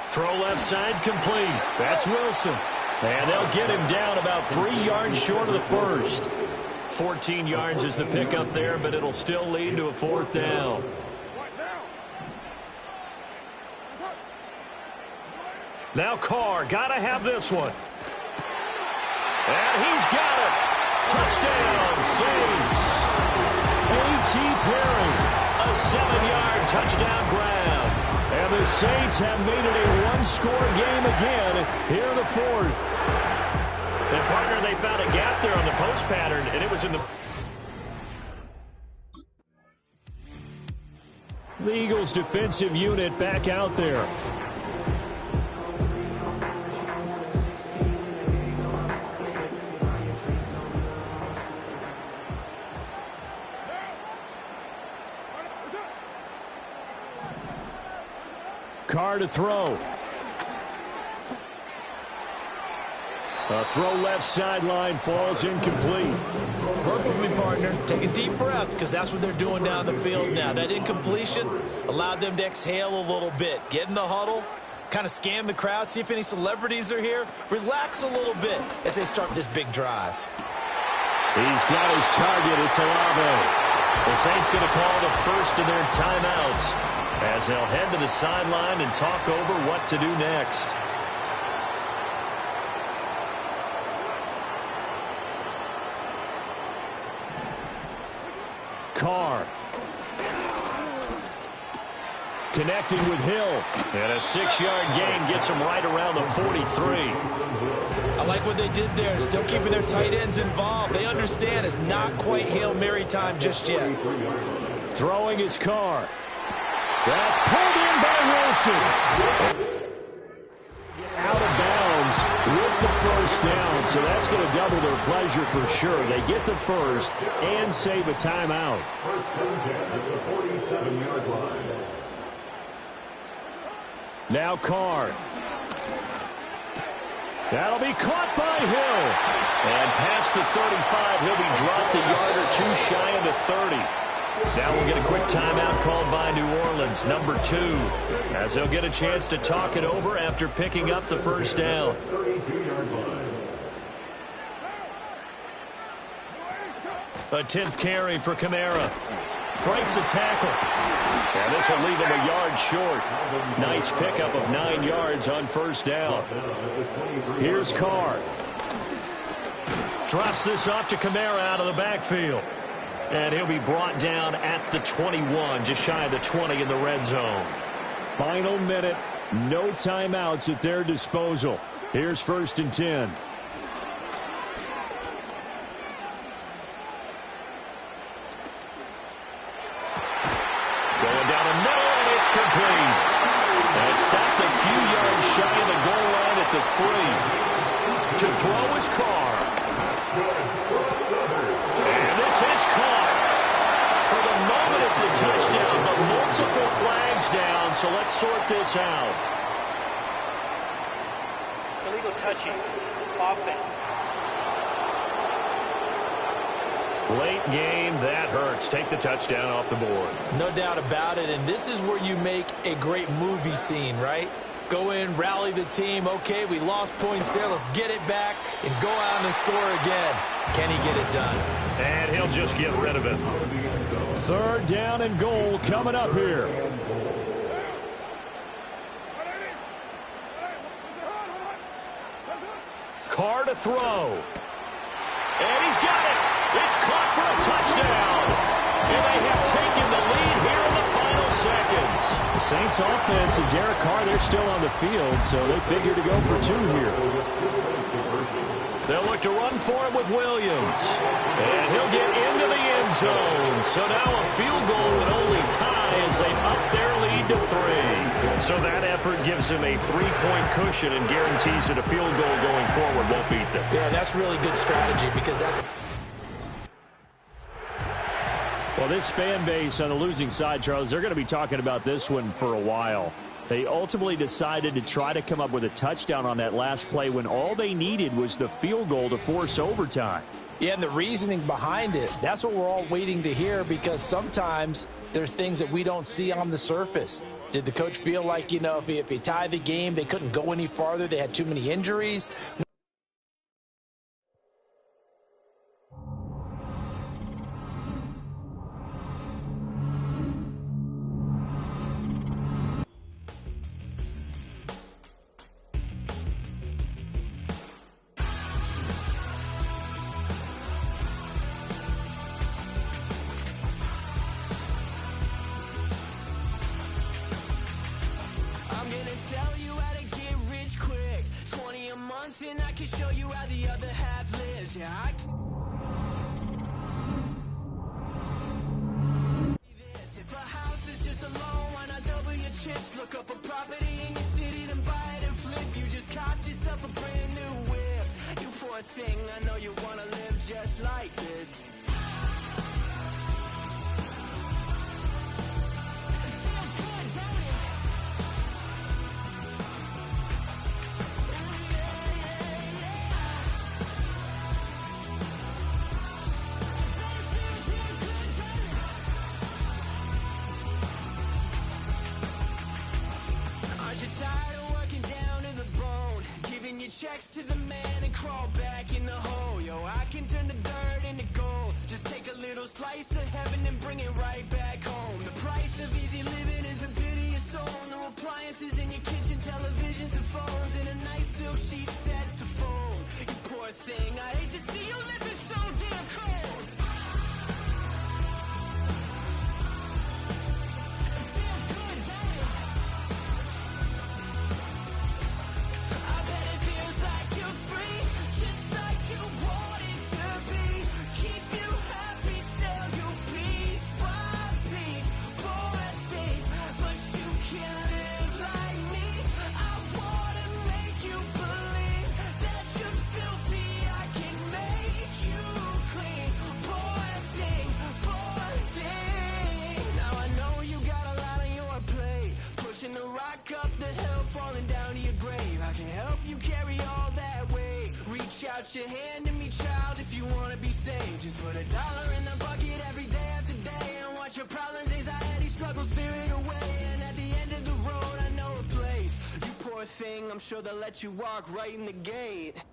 Throw left side complete. That's Wilson. And they'll get him down about 3 yards short of the first. 14 yards is the pickup there, but it'll still lead to a 4th down. Now Carr, gotta have this one. And he's got it. Touchdown, Saints. A.T. Perry, a 7-yard touchdown grab. And the Saints have made it a 1-score game again here in the 4th. And, partner, they found a gap there on the post pattern, and it was in the... The Eagles' defensive unit back out there. Carr to throw. A throw left sideline falls incomplete. Work with me, partner. Take a deep breath, because that's what they're doing down the field now. That incompletion allowed them to exhale a little bit. Get in the huddle, kind of scan the crowd, see if any celebrities are here. Relax a little bit as they start this big drive. He's got his target. It's Olave. The Saints going to call the first of their timeouts as they'll head to the sideline and talk over what to do next. Carr. Connecting with Hill. And a 6-yard gain gets him right around the 43. I like what they did there, still keeping their tight ends involved. They understand it's not quite Hail Mary time just yet. Throwing his Carr. That's pulled in by Wilson. Out of bounds with the first down, so that's going to double their pleasure for sure. They get the first and save a timeout. First contact at the 47-yard line. Now Carr. That'll be caught by Hill. And past the 35, he'll be dropped a yard or 2 shy of the 30. Now we'll get a quick timeout called by New Orleans, number 2, as they'll get a chance to talk it over after picking up the first down. 32-yard line. A 10th carry for Kamara. Breaks a tackle. And this will leave him a yard short. Nice pickup of 9 yards on first down. Here's Carr. Drops this off to Kamara out of the backfield. And he'll be brought down at the 21, just shy of the 20 in the red zone. Final minute, no timeouts at their disposal. Here's 1st and 10. Going down the middle, and it's complete. And it's stopped a few yards shy of the goal line at the 3. To throw is Carr. And this is caught. For the moment, it's a touchdown, but multiple flags down, so let's sort this out. Illegal touching. Offense. Late game, that hurts. Take the touchdown off the board. No doubt about it, and this is where you make a great movie scene, right? Go in, rally the team. Okay, we lost points there. Let's get it back and go out and score again. Can he get it done? And he'll just get rid of it. 3rd down and goal coming up here. Carr to throw. And he's got it. It's caught for a touchdown. And they have taken the lead here in the final seconds. The Saints offense and Derek Carr, they're still on the field, so they figure to go for 2 here. They'll look to run for him with Williams. And he'll get into the end zone. So now a field goal would only tie as they up their lead to 3. So that effort gives them a 3-point cushion and guarantees that a field goal going forward won't beat them. Yeah, that's really good strategy because that's... Well, this fan base on the losing side, Charles, they're going to be talking about this one for a while. They ultimately decided to try to come up with a touchdown on that last play when all they needed was the field goal to force overtime. Yeah, and the reasoning behind it, that's what we're all waiting to hear, because sometimes there's things that we don't see on the surface. Did the coach feel like, you know, if he tied the game, they couldn't go any farther, they had too many injuries? Tell you how to get rich quick. 20 a month and I can show you how the other half lives. Yeah, if a house is just a loan, why not double your chips? Look up a property in your city, then buy it and flip. You just copped yourself a brand new whip. You poor thing, I know you wanna live just like this. Tired of working down to the bone, giving your checks to the man and crawl back in the hole. Yo, I can turn the dirt into gold. Just take a little slice of heaven and bring it right back home. The price of easy living is a bit of your soul. No appliances in your kitchen, televisions and phones, and a nice silk sheet set to fold. You poor thing, I hate to see you living so damn cold. Up the hill, falling down to your grave. I can help you carry all that weight. Reach out your hand to me, child, if you want to be saved. Just put $1 in the bucket every day after day, and watch your problems, anxiety, struggle, spirit away. And at the end of the road, I know a place. You poor thing, I'm sure they'll let you walk right in the gate.